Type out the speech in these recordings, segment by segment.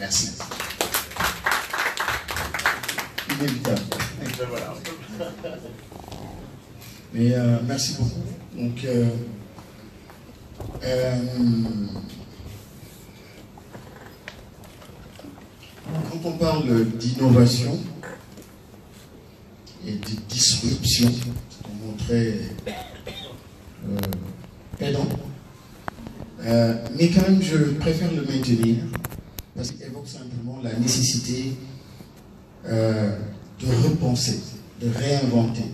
Merci. Inévitable. Mais merci beaucoup. Donc, quand on parle d'innovation et de disruption, c'est un mot très aidant, mais quand même je préfère le maintenir parce qu'il évoque simplement la nécessité de repenser, de réinventer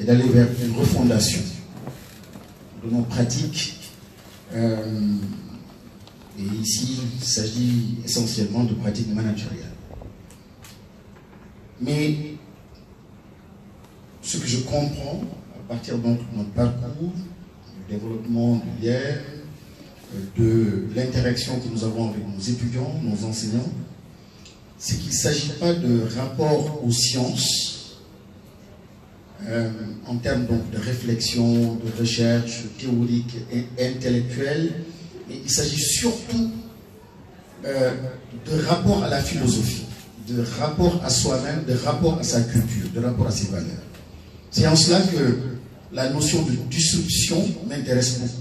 et d'aller vers une refondation de nos pratiques. Et ici, il s'agit essentiellement de pratiques managériales. Mais ce que je comprends à partir donc de notre parcours, du développement du lien, de l'interaction que nous avons avec nos étudiants, nos enseignants, c'est qu'il ne s'agit pas de rapport aux sciences en termes donc de réflexion, de recherche théorique et intellectuelle, mais il s'agit surtout de rapport à la philosophie, de rapport à soi-même, de rapport à sa culture, de rapport à ses valeurs. C'est en cela que la notion de disruption m'intéresse beaucoup.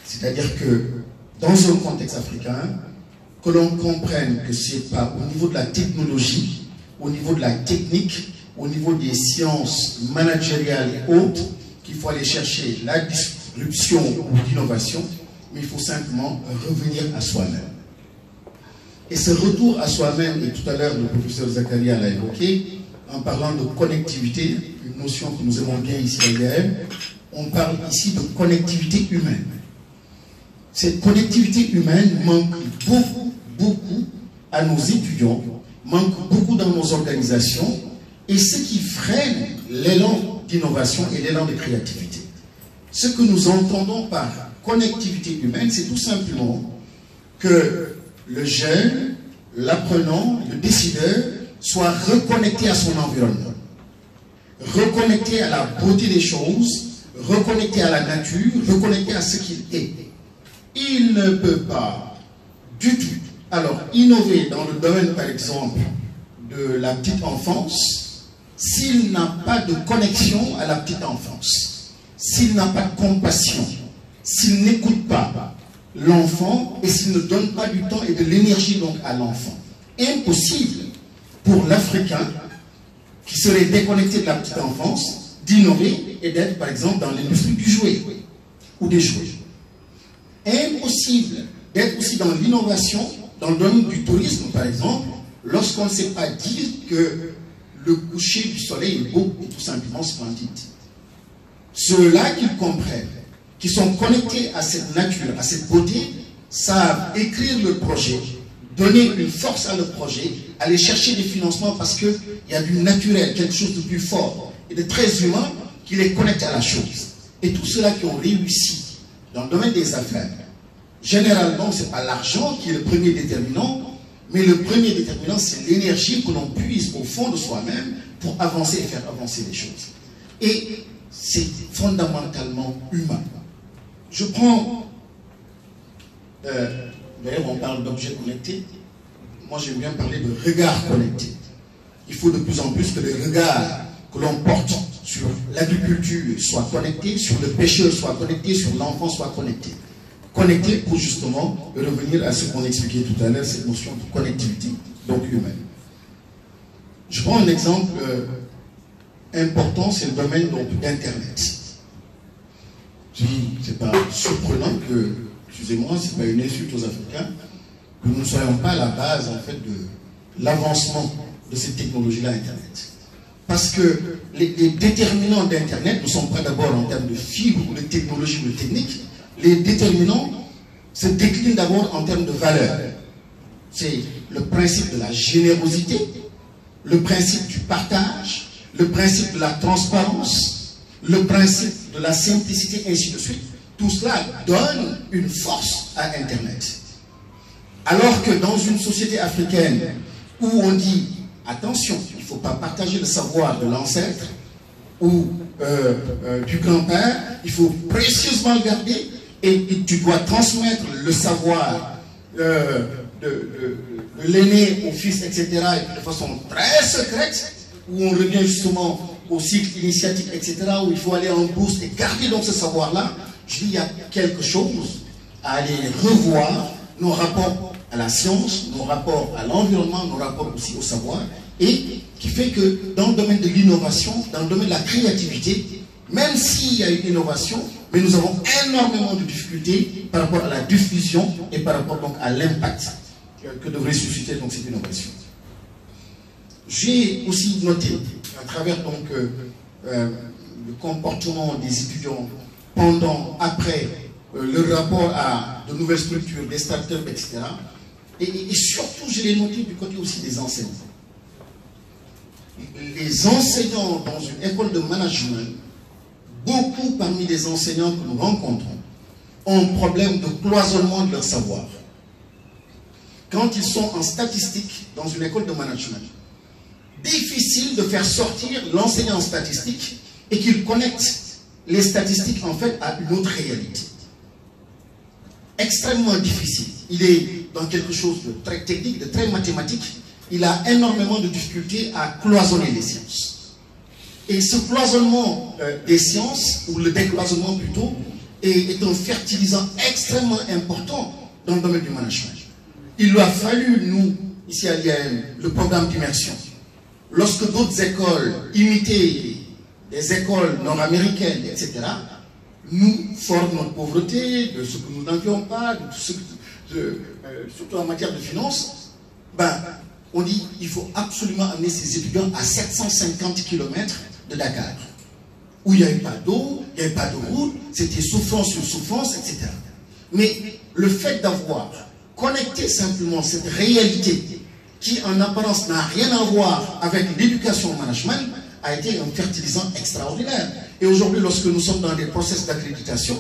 C'est-à-dire que dans un contexte africain, que l'on comprenne que ce n'est pas au niveau de la technologie, au niveau de la technique, au niveau des sciences managériales et autres, qu'il faut aller chercher la disruption ou l'innovation, mais il faut simplement revenir à soi-même. Et ce retour à soi-même, et tout à l'heure le professeur Zakaria l'a évoqué, en parlant de connectivité, une notion que nous aimons bien ici à l'IAM, on parle ici de connectivité humaine. Cette connectivité humaine manque beaucoup à nos étudiants, manque beaucoup dans nos organisations, et ce qui freine l'élan d'innovation et l'élan de créativité. Ce que nous entendons par connectivité humaine, c'est tout simplement que le jeune, l'apprenant, le décideur soit reconnecté à son environnement, reconnecté à la beauté des choses, reconnecté à la nature, reconnecté à ce qu'il est. Il ne peut pas du tout alors innover dans le domaine par exemple de la petite enfance s'il n'a pas de connexion à la petite enfance, s'il n'a pas de compassion, s'il n'écoute pas l'enfant et s'il ne donne pas du temps et de l'énergie donc à l'enfant. Impossible pour l'Africain qui serait déconnecté de la petite enfance d'innover et d'être par exemple dans l'industrie du jouet ou des jouets. Impossible d'être aussi dans l'innovation dans le domaine du tourisme par exemple lorsqu'on ne sait pas dire que le coucher du soleil est beau et tout simplement splendide. Ceux-là qui comprennent, qui sont connectés à cette nature, à cette beauté, savent écrire le projet, donner une force à le projet, aller chercher des financements parce qu'il y a du naturel, quelque chose de plus fort et de très humain qui les connecte à la chose. Et tous ceux-là qui ont réussi dans le domaine des affaires, généralement, ce n'est pas l'argent qui est le premier déterminant, mais le premier déterminant, c'est l'énergie que l'on puise au fond de soi-même pour avancer et faire avancer les choses. Et c'est fondamentalement humain. Je prends, d'ailleurs on parle d'objets connectés, moi j'aime bien parler de regard connecté. Il faut de plus en plus que les regards que l'on porte sur l'agriculture soient connectés, sur le pêcheur soit connecté, sur l'enfant soit connecté. Connecté pour justement revenir à ce qu'on expliquait tout à l'heure, cette notion de connectivité, donc humaine. Je prends un exemple important, c'est le domaine d'Internet. C'est pas surprenant que, excusez-moi, c'est pas une insulte aux Africains, que nous ne soyons pas à la base en fait de l'avancement de cette technologie-là Internet. Parce que les déterminants d'Internet ne sont pas d'abord en termes de fibres ou de technologie ou de technique. Les déterminants se déclinent d'abord en termes de valeur. C'est le principe de la générosité, le principe du partage, le principe de la transparence, le principe de la simplicité, ainsi de suite. Tout cela donne une force à Internet. Alors que dans une société africaine où on dit, attention, il ne faut pas partager le savoir de l'ancêtre ou du grand-père, il faut précieusement le garder et tu dois transmettre le savoir, l'aîné au fils, etc., et puis de façon très secrète, où on revient justement au cycle initiatique, etc., où il faut aller en bourse et garder donc ce savoir-là. Je dis, il y a quelque chose à aller revoir, nos rapports à la science, nos rapports à l'environnement, nos rapports aussi au savoir, et qui fait que dans le domaine de l'innovation, dans le domaine de la créativité, même s'il y a une innovation, mais nous avons énormément de difficultés par rapport à la diffusion et par rapport donc à l'impact que devrait susciter donc cette innovation. J'ai aussi noté, à travers donc le comportement des étudiants pendant, après le rapport à de nouvelles structures, des startups, etc. Et surtout, je l'ai noté du côté aussi des enseignants. Les enseignants dans une école de management, beaucoup parmi les enseignants que nous rencontrons ont un problème de cloisonnement de leur savoir. Quand ils sont en statistique dans une école de management, difficile de faire sortir l'enseignant en statistique et qu'il connecte les statistiques en fait à une autre réalité. Extrêmement difficile. Il est dans quelque chose de très technique, de très mathématique. Il a énormément de difficultés à cloisonner les sciences. Et ce cloisonnement des sciences, ou le décloisonnement plutôt, est un fertilisant extrêmement important dans le domaine du management. Il lui a fallu, nous, ici à l'IAM, le programme d'immersion. Lorsque d'autres écoles imitaient des écoles nord-américaines, etc., nous, fort de notre pauvreté, de ce que nous n'avions pas, de tout ce que, surtout en matière de finances, on dit qu'il faut absolument amener ces étudiants à 750 km de Dakar, où il n'y avait pas d'eau, il n'y avait pas de route, c'était souffrance sur souffrance, etc. Mais le fait d'avoir connecté simplement cette réalité qui en apparence n'a rien à voir avec l'éducation au management a été un fertilisant extraordinaire. Et aujourd'hui, lorsque nous sommes dans des process d'accréditation,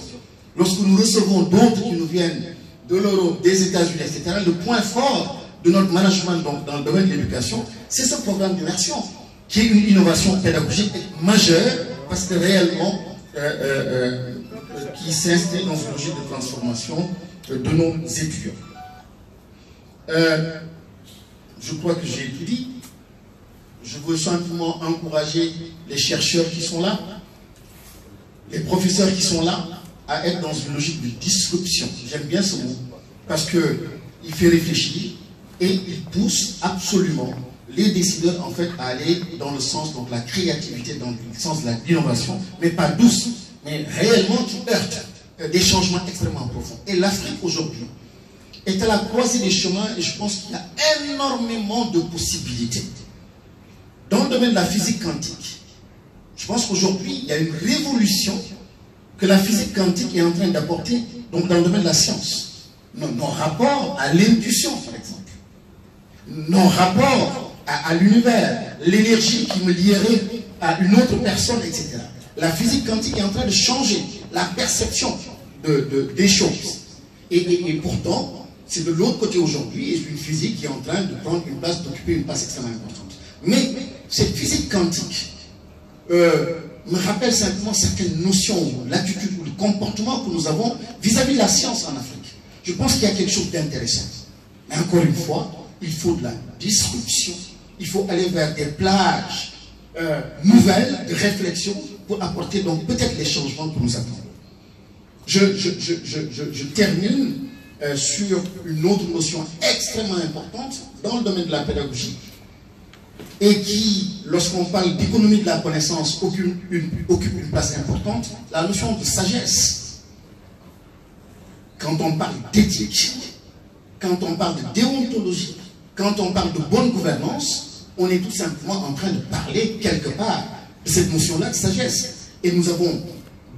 lorsque nous recevons d'autres qui nous viennent de l'Europe, des États-Unis, etc., le point fort de notre management donc, dans le domaine de l'éducation, c'est ce programme d'immersion, qui est une innovation pédagogique majeure, parce que réellement, qui s'inscrit dans une logique de transformation de nos étudiants. Je crois que j'ai tout dit. Je veux simplement encourager les chercheurs qui sont là, les professeurs qui sont là, à être dans une logique de disruption. J'aime bien ce mot, parce qu'il fait réfléchir et il pousse absolument les décideurs en fait à aller dans le sens de la créativité, dans le sens de l'innovation, mais pas douce, mais réellement qui heurte des changements extrêmement profonds. Et l'Afrique aujourd'hui est à la croisée des chemins et je pense qu'il y a énormément de possibilités. Dans le domaine de la physique quantique, je pense qu'aujourd'hui, il y a une révolution que la physique quantique est en train d'apporter donc dans le domaine de la science. Nos rapports à l'intuition, par exemple. Nos rapports à l'univers, l'énergie qui me lierait à une autre personne, etc. La physique quantique est en train de changer la perception des choses. Et pourtant, c'est de l'autre côté aujourd'hui, et c'est une physique qui est en train de prendre une place, d'occuper une place extrêmement importante. Mais cette physique quantique me rappelle simplement certaines notions, l'attitude ou le comportement que nous avons vis-à-vis de la science en Afrique. Je pense qu'il y a quelque chose d'intéressant. Mais encore une fois, il faut de la disruption. Il faut aller vers des plages nouvelles de réflexion pour apporter donc peut-être les changements que nous attendons. Je termine sur une autre notion extrêmement importante dans le domaine de la pédagogie et qui, lorsqu'on parle d'économie de la connaissance, occupe une place importante, la notion de sagesse. Quand on parle d'éthique, quand on parle de déontologie, quand on parle de bonne gouvernance, on est tout simplement en train de parler quelque part de cette notion-là de sagesse. Et nous avons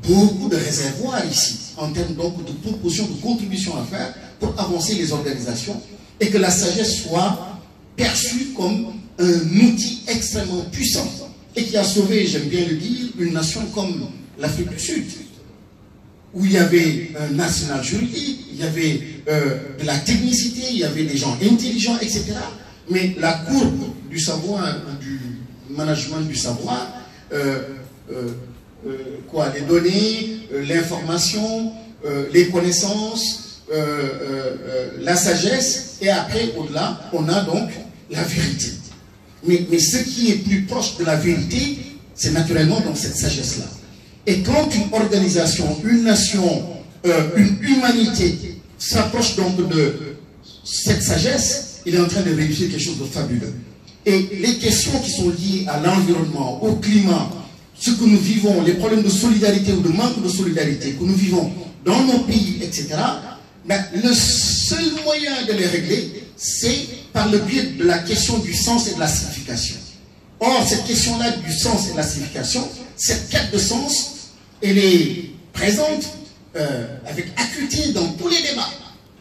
beaucoup de réservoirs ici, en termes donc de propositions, de contributions à faire pour avancer les organisations et que la sagesse soit perçue comme un outil extrêmement puissant et qui a sauvé, j'aime bien le dire, une nation comme l'Afrique du Sud, où il y avait un national juridique, il y avait de la technicité, il y avait des gens intelligents, etc. Mais la courbe du savoir, du management du savoir, les données, l'information, les connaissances, la sagesse, et après, au-delà, on a donc la vérité. Mais ce qui est plus proche de la vérité, c'est naturellement dans cette sagesse-là. Et quand une organisation, une nation, une humanité s'approche donc de cette sagesse, il est en train de réussir quelque chose de fabuleux. Et les questions qui sont liées à l'environnement, au climat, ce que nous vivons, les problèmes de solidarité ou de manque de solidarité que nous vivons dans nos pays, etc., ben, le seul moyen de les régler, c'est par le biais de la question du sens et de la signification. Or, cette question-là du sens et de la signification, cette quête de sens, elle est présente avec acuité dans tous les débats.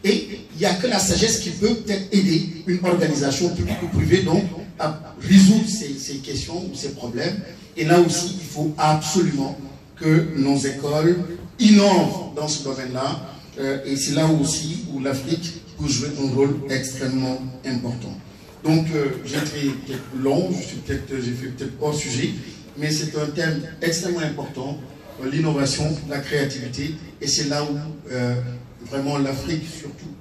Et il n'y a que la sagesse qui peut peut-être aider une organisation publique ou privée donc, à résoudre ces questions ou ces problèmes. Et là aussi, il faut absolument que nos écoles innovent dans ce domaine-là. Et c'est là aussi où l'Afrique peut jouer un rôle extrêmement important. Donc, j'ai été peut-être long, j'ai fait peut-être hors sujet, mais c'est un thème extrêmement important, l'innovation, la créativité, et c'est là où vraiment l'Afrique, surtout,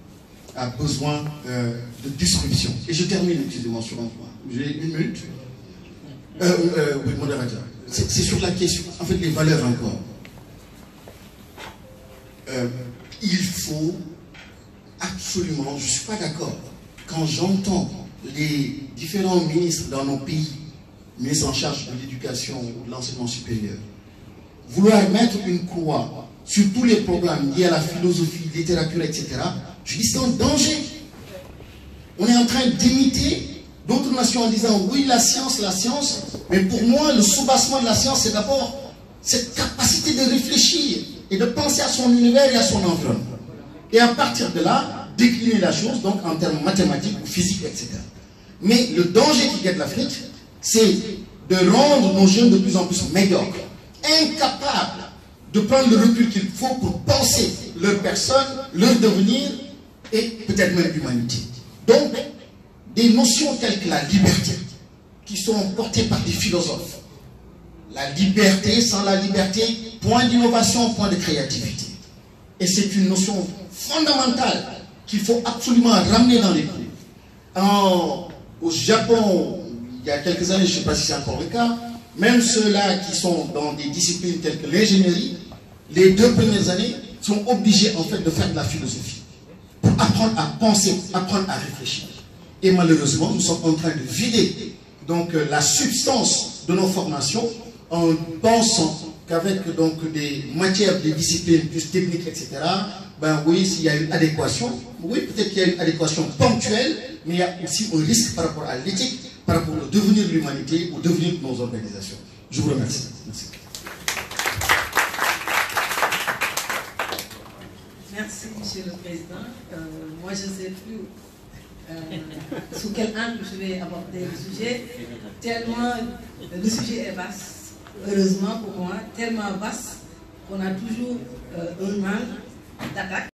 a besoin de disruption. Et je termine, excusez-moi, sur un point. J'ai une minute. Oui, modérateur. C'est sur la question, en fait, les valeurs encore. Il faut absolument, je ne suis pas d'accord, quand j'entends les différents ministres dans nos pays, ministres en charge de l'éducation ou de l'enseignement supérieur, vouloir mettre une croix sur tous les programmes liés à la philosophie, littérature, etc., je dis c'est un danger. On est en train d'imiter d'autres nations en disant oui, la science, mais pour moi, le soubassement de la science, c'est d'abord cette capacité de réfléchir et de penser à son univers et à son environnement. Et à partir de là, décliner la chose donc en termes mathématiques ou physiques, etc. Mais le danger qui guette l'Afrique, c'est de rendre nos jeunes de plus en plus médiocres, incapables de prendre le recul qu'il faut pour penser leur personne, leur devenir et peut-être même l'humanité. Donc, des notions telles que la liberté, qui sont portées par des philosophes. La liberté, sans la liberté, point d'innovation, point de créativité. Et c'est une notion fondamentale qu'il faut absolument ramener dans les cours. Au Japon, il y a quelques années, je ne sais pas si c'est encore le cas, même ceux-là qui sont dans des disciplines telles que l'ingénierie, les 2 premières années sont obligés en fait de faire de la philosophie pour apprendre à penser, apprendre à réfléchir. Et malheureusement, nous sommes en train de vider donc la substance de nos formations en pensant qu'avec donc des matières, des disciplines plus techniques, etc., ben oui, s'il y a une adéquation, oui, peut-être qu'il y a une adéquation ponctuelle, mais il y a aussi un risque par rapport à l'éthique, par rapport au devenir de l'humanité, au devenir de nos organisations. Je vous remercie. Merci. Merci, Monsieur le Président. Moi, je ne sais plus sous quel angle je vais aborder le sujet, tellement le sujet est vaste, heureusement pour moi, tellement vaste qu'on a toujours un angle d'attaque.